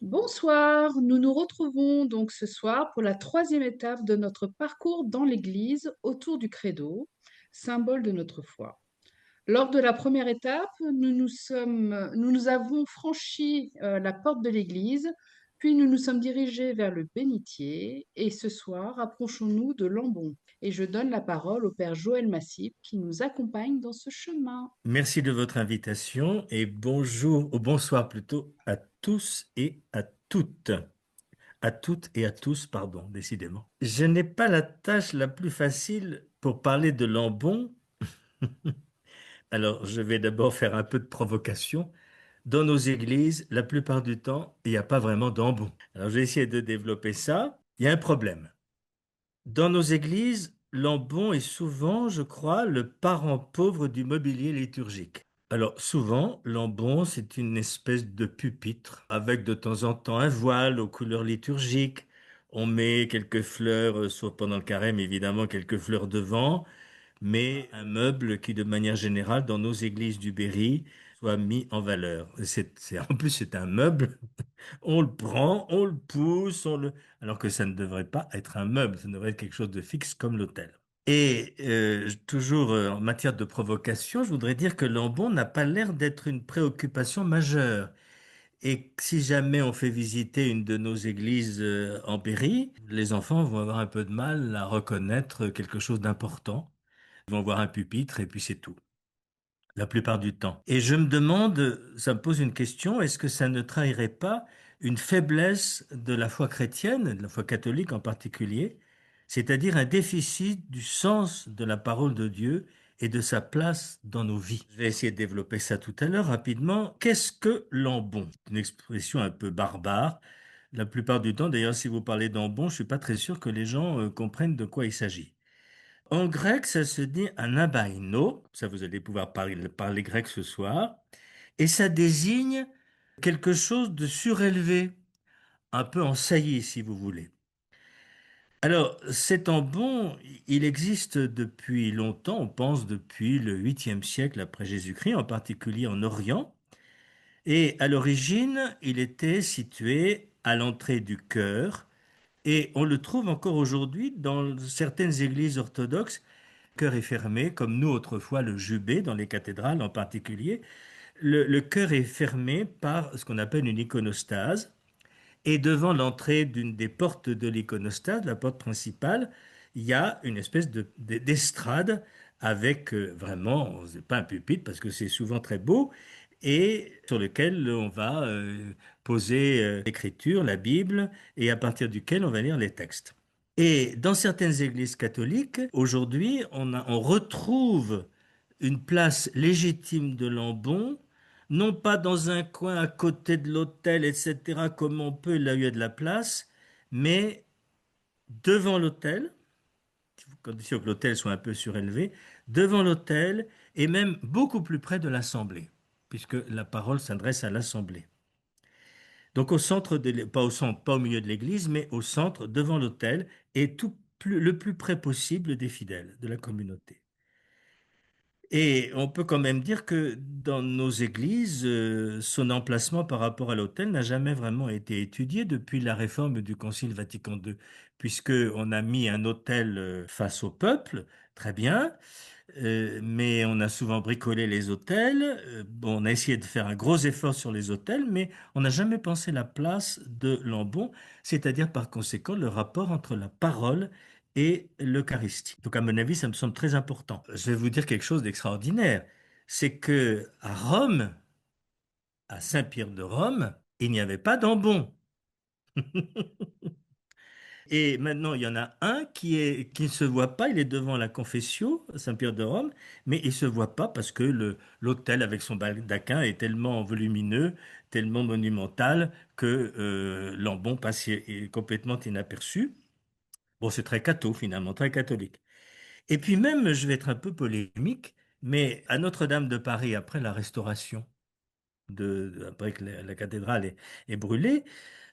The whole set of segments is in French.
Bonsoir, nous nous retrouvons donc ce soir pour la troisième étape de notre parcours dans l'Église autour du credo, symbole de notre foi. Lors de la première étape, nous nous avons franchi la porte de l'église, puis nous nous sommes dirigés vers le bénitier, et ce soir, approchons-nous de Lambon. Et je donne la parole au Père Joël Massip qui nous accompagne dans ce chemin. Merci de votre invitation et bonjour, ou bonsoir plutôt, à tous et à toutes. À toutes et à tous, pardon, décidément. Je n'ai pas la tâche la plus facile pour parler de Lambon. Alors, je vais d'abord faire un peu de provocation. Dans nos églises, la plupart du temps, il n'y a pas vraiment d'ambon. Alors, je vais essayer de développer ça. Il y a un problème. Dans nos églises, l'ambon est souvent, je crois, le parent pauvre du mobilier liturgique. Alors souvent, l'ambon, c'est une espèce de pupitre avec de temps en temps un voile aux couleurs liturgiques. On met quelques fleurs, sauf pendant le carême, évidemment, quelques fleurs devant, mais un meuble qui, de manière générale, dans nos églises du Berry, soit mis en valeur. En plus, c'est un meuble, on le prend, on le pousse, alors que ça ne devrait pas être un meuble, ça devrait être quelque chose de fixe comme l'autel. Et toujours en matière de provocation, je voudrais dire que l'ambon n'a pas l'air d'être une préoccupation majeure. Et si jamais on fait visiter une de nos églises en Berry, les enfants vont avoir un peu de mal à reconnaître quelque chose d'important. Ils vont voir un pupitre et puis c'est tout, la plupart du temps. Et je me demande, ça me pose une question, est-ce que ça ne trahirait pas une faiblesse de la foi chrétienne, de la foi catholique en particulier, c'est-à-dire un déficit du sens de la parole de Dieu et de sa place dans nos vies? Je vais essayer de développer ça tout à l'heure rapidement. Qu'est-ce que l'ambon? Une expression un peu barbare. La plupart du temps, d'ailleurs, si vous parlez d'ambon, je suis pas très sûr que les gens comprennent de quoi il s'agit. En grec, ça se dit anabaino, ça vous allez pouvoir parler grec ce soir, et ça désigne quelque chose de surélevé, un peu en saillie si vous voulez. Alors, cet ambon, il existe depuis longtemps, on pense depuis le 8e siècle après Jésus-Christ, en particulier en Orient, et à l'origine, il était situé à l'entrée du chœur, et on le trouve encore aujourd'hui dans certaines églises orthodoxes. Chœur est fermé, comme nous autrefois le jubé dans les cathédrales en particulier. Le chœur est fermé par ce qu'on appelle une iconostase. Et devant l'entrée d'une des portes de l'iconostase, la porte principale, il y a une espèce d'estrade avec vraiment, c'est pas un pupitre parce que c'est souvent très beau, et sur lequel on va poser l'écriture, la Bible, et à partir duquel on va lire les textes. Et dans certaines églises catholiques, aujourd'hui, on retrouve une place légitime de l'ambon, non pas dans un coin à côté de l'autel, etc., comme on peut, là où il y a de la place, mais devant l'autel, condition que l'autel soit un peu surélevé, devant l'autel et même beaucoup plus près de l'assemblée, puisque la parole s'adresse à l'assemblée. Donc au centre, pas au centre, pas au milieu de l'église, mais au centre, devant l'autel, et le plus près possible des fidèles, de la communauté. Et on peut quand même dire que dans nos églises, son emplacement par rapport à l'autel n'a jamais vraiment été étudié depuis la réforme du Concile Vatican II, puisque on a mis un autel face au peuple, très bien, mais on a souvent bricolé les autels. Bon, on a essayé de faire un gros effort sur les autels, mais on n'a jamais pensé la place de l'ambon, c'est-à-dire par conséquent le rapport entre la parole et l'Eucharistie. Donc, à mon avis, ça me semble très important. Je vais vous dire quelque chose d'extraordinaire. C'est que à Rome, à Saint-Pierre de Rome, il n'y avait pas d'ambon. Et maintenant, il y en a un qui ne se voit pas, il est devant la Confessio, Saint-Pierre de Rome, mais il ne se voit pas parce que l'autel avec son baldaquin est tellement volumineux, tellement monumental que l'ambon passe complètement inaperçu. Bon, c'est très catho finalement, très catholique. Et puis même, je vais être un peu polémique, mais à Notre-Dame de Paris, après la restauration, après que la cathédrale est brûlée,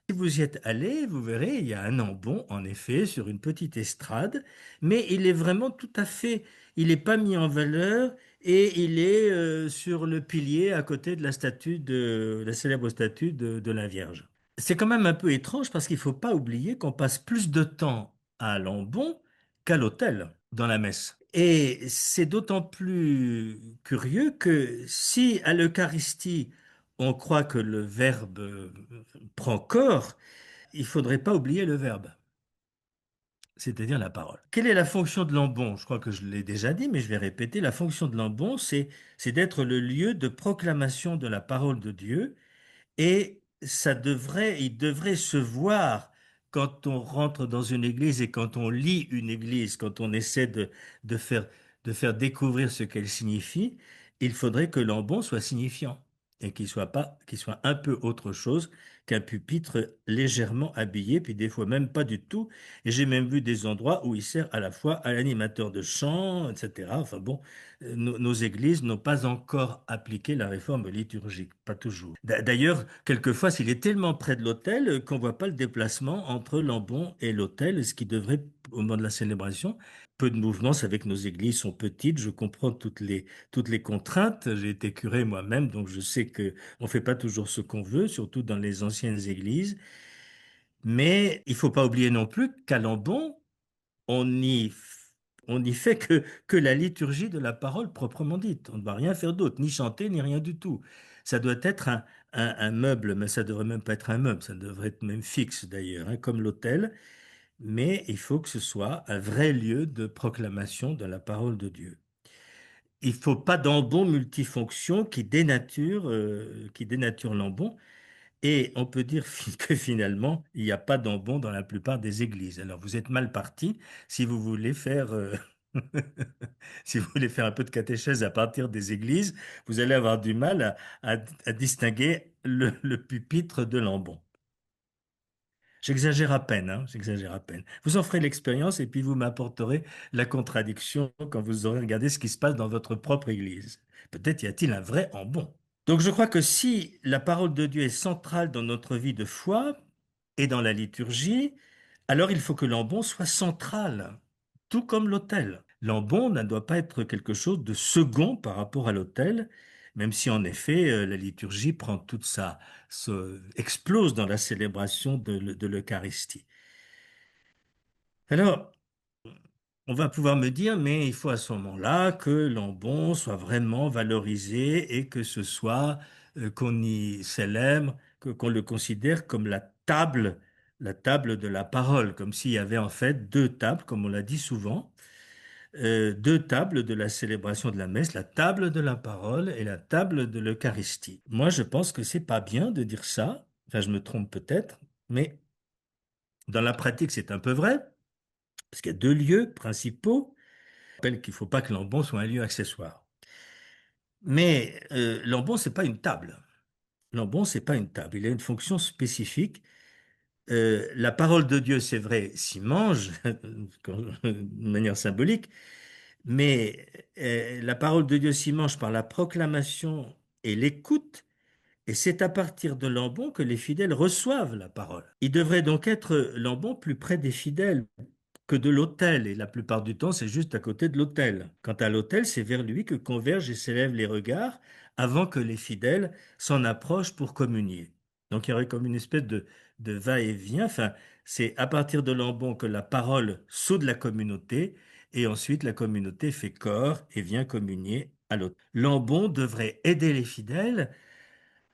si vous y êtes allé, vous verrez, il y a un ambon, en effet, sur une petite estrade, mais il est vraiment tout à fait, il n'est pas mis en valeur et il est sur le pilier à côté de la célèbre statue de la Vierge. C'est quand même un peu étrange parce qu'il ne faut pas oublier qu'on passe plus de temps à Lambon qu'à l'autel dans la messe. Et c'est d'autant plus curieux que si à l'Eucharistie, on croit que le Verbe prend corps, il ne faudrait pas oublier le Verbe, c'est-à-dire la parole. Quelle est la fonction de l'ambon? Je crois que je l'ai déjà dit, mais je vais répéter. La fonction de l'ambon, c'est d'être le lieu de proclamation de la parole de Dieu et il devrait se voir quand on rentre dans une église et quand on lit une église, quand on essaie de faire, de faire découvrir ce qu'elle signifie, il faudrait que l'ambon soit signifiant et qu'il soit un peu autre chose qu'un pupitre légèrement habillé, puis des fois même pas du tout. Et j'ai même vu des endroits où il sert à la fois à l'animateur de chant, etc. Enfin bon, nos églises n'ont pas encore appliqué la réforme liturgique, pas toujours. D'ailleurs, quelquefois, s'il est tellement près de l'autel qu'on ne voit pas le déplacement entre l'ambon et l'autel, ce qui devrait, au moment de la célébration, peu de mouvements, c'est avec nos églises sont petites, je comprends toutes les contraintes. J'ai été curé moi-même, donc je sais que on fait pas toujours ce qu'on veut, surtout dans les anciennes églises. Mais il faut pas oublier non plus qu'à l'ambon, on y, on n'y fait que la liturgie de la parole proprement dite. On ne va rien faire d'autre, ni chanter, ni rien du tout. Ça doit être un meuble, mais ça devrait même pas être un meuble, ça devrait être même fixe d'ailleurs, hein, comme l'autel. Mais il faut que ce soit un vrai lieu de proclamation de la parole de Dieu. Il faut pas d'ambon multifonction qui dénature l'ambon. Et on peut dire que finalement, il n'y a pas d'ambon dans la plupart des églises. Alors vous êtes mal parti si vous voulez faire, si vous voulez faire un peu de catéchèse à partir des églises, vous allez avoir du mal à distinguer le pupitre de l'ambon. J'exagère à peine, hein, j'exagère à peine. Vous en ferez l'expérience et puis vous m'apporterez la contradiction quand vous aurez regardé ce qui se passe dans votre propre église. Peut-être y a-t-il un vrai ambon. Donc je crois que si la parole de Dieu est centrale dans notre vie de foi et dans la liturgie, alors il faut que l'ambon soit central, tout comme l'autel. L'ambon ne doit pas être quelque chose de second par rapport à l'autel, même si en effet la liturgie prend explose dans la célébration de l'Eucharistie. Alors, on va pouvoir me dire, mais il faut à ce moment-là que l'ambon soit vraiment valorisé et que ce soit qu'on y célèbre, qu'on le considère comme la table de la parole, comme s'il y avait en fait deux tables, comme on l'a dit souvent, deux tables de la célébration de la messe, la table de la parole et la table de l'Eucharistie. Moi, je pense que c'est pas bien de dire ça. Enfin, je me trompe peut-être, mais dans la pratique, c'est un peu vrai, parce qu'il y a deux lieux principaux. Je rappelle qu'il ne faut pas que l'ambon soit un lieu accessoire. Mais l'ambon, c'est pas une table. L'ambon, c'est pas une table. Il a une fonction spécifique. La parole de Dieu, c'est vrai, s'y mange de manière symbolique, mais la parole de Dieu s'y mange par la proclamation et l'écoute, et c'est à partir de l'ambon que les fidèles reçoivent la parole. Il devrait donc être l'ambon plus près des fidèles que de l'autel, et la plupart du temps, c'est juste à côté de l'autel. Quant à l'autel, c'est vers lui que convergent et s'élèvent les regards avant que les fidèles s'en approchent pour communier. Donc il y aurait comme une espèce de va-et-vient. Enfin, c'est à partir de l'ambon que la parole saute de la communauté, et ensuite la communauté fait corps et vient communier à l'autel. L'ambon devrait aider les fidèles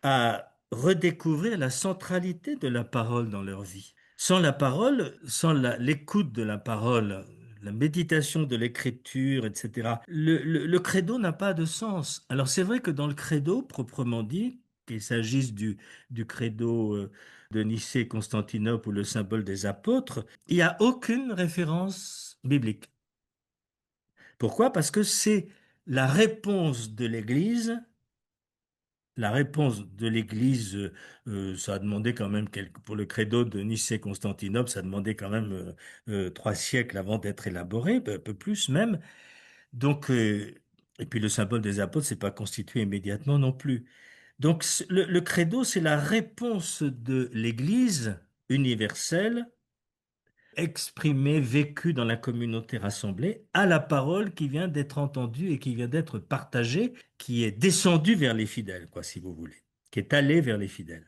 à redécouvrir la centralité de la parole dans leur vie. Sans la parole, sans l'écoute de la parole, la méditation de l'écriture, etc., le credo n'a pas de sens. Alors c'est vrai que dans le credo, proprement dit, qu'il s'agisse du credo de Nicée, Constantinople ou le symbole des apôtres, il n'y a aucune référence biblique. Pourquoi? Parce que c'est la réponse de l'Église. La réponse de l'Église, ça a demandé quand même, pour le credo de Nicée-Constantinople, ça a demandé quand même 3 siècles avant d'être élaboré, un peu plus même. Donc, et puis le symbole des apôtres, c'est pas constitué immédiatement non plus. Donc, le credo, c'est la réponse de l'Église universelle exprimé, vécu dans la communauté rassemblée, à la parole qui vient d'être entendue et qui vient d'être partagée, qui est descendue vers les fidèles, quoi, si vous voulez, qui est allée vers les fidèles.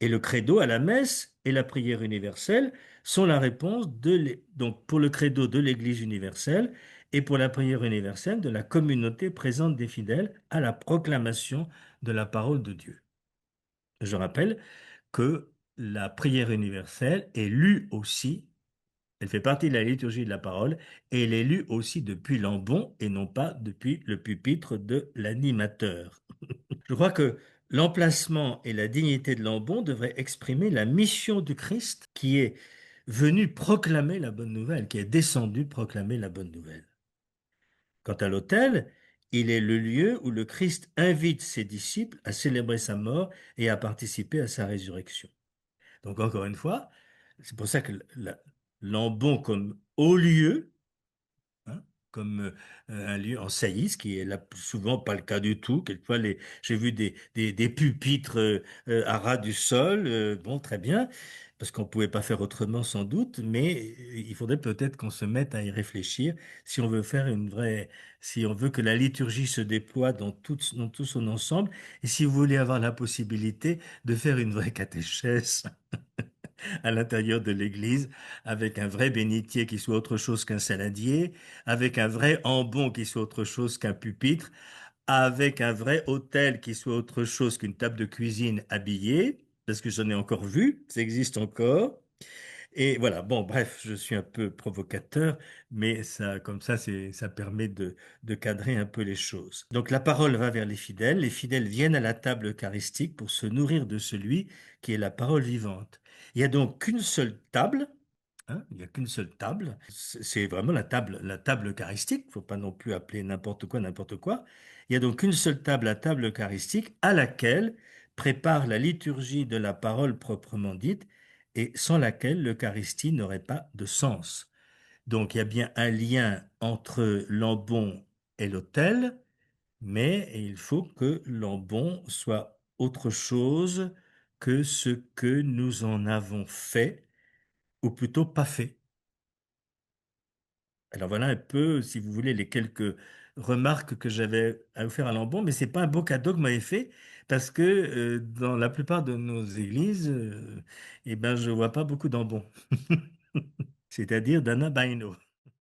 Et le credo à la messe et la prière universelle sont la réponse donc pour le credo de l'Église universelle et pour la prière universelle de la communauté présente des fidèles à la proclamation de la parole de Dieu. Je rappelle que la prière universelle est lue aussi, elle fait partie de la liturgie de la parole, et elle est lue aussi depuis l'ambon et non pas depuis le pupitre de l'animateur. Je crois que l'emplacement et la dignité de l'ambon devraient exprimer la mission du Christ qui est venu proclamer la bonne nouvelle, qui est descendu proclamer la bonne nouvelle. Quant à l'autel, il est le lieu où le Christ invite ses disciples à célébrer sa mort et à participer à sa résurrection. Donc encore une fois, c'est pour ça que l'ambon comme haut lieu, hein, comme un lieu en saillie, ce qui est là souvent pas le cas du tout. Quelquefois, j'ai vu des pupitres à ras du sol, bon, très bien, parce qu'on pouvait pas faire autrement sans doute, mais il faudrait peut-être qu'on se mette à y réfléchir si on veut faire si on veut que la liturgie se déploie dans tout son ensemble, et si vous voulez avoir la possibilité de faire une vraie catéchèse à l'intérieur de l'église, avec un vrai bénitier qui soit autre chose qu'un saladier, avec un vrai ambon qui soit autre chose qu'un pupitre, avec un vrai autel qui soit autre chose qu'une table de cuisine habillée, parce que j'en ai encore vu, ça existe encore. Et voilà, bon, bref, je suis un peu provocateur, mais ça, comme ça, ça permet de cadrer un peu les choses. Donc la parole va vers les fidèles viennent à la table eucharistique pour se nourrir de celui qui est la parole vivante. Il y a donc qu'une seule table, hein, il n'y a qu'une seule table, c'est vraiment la table eucharistique, il ne faut pas non plus appeler n'importe quoi n'importe quoi. Il y a donc une seule table, la table eucharistique, à laquelle prépare la liturgie de la parole proprement dite, et sans laquelle l'Eucharistie n'aurait pas de sens. Donc il y a bien un lien entre l'ambon et l'autel, mais il faut que l'ambon soit autre chose que ce que nous en avons fait, ou plutôt pas fait. Alors voilà un peu, si vous voulez, les quelques remarques que j'avais à vous faire à l'ambon, mais c'est pas un beau cadeau que vous m'avez fait, parce que dans la plupart de nos églises, eh ben, je vois pas beaucoup d'ambon. C'est-à-dire d'Anna Baino.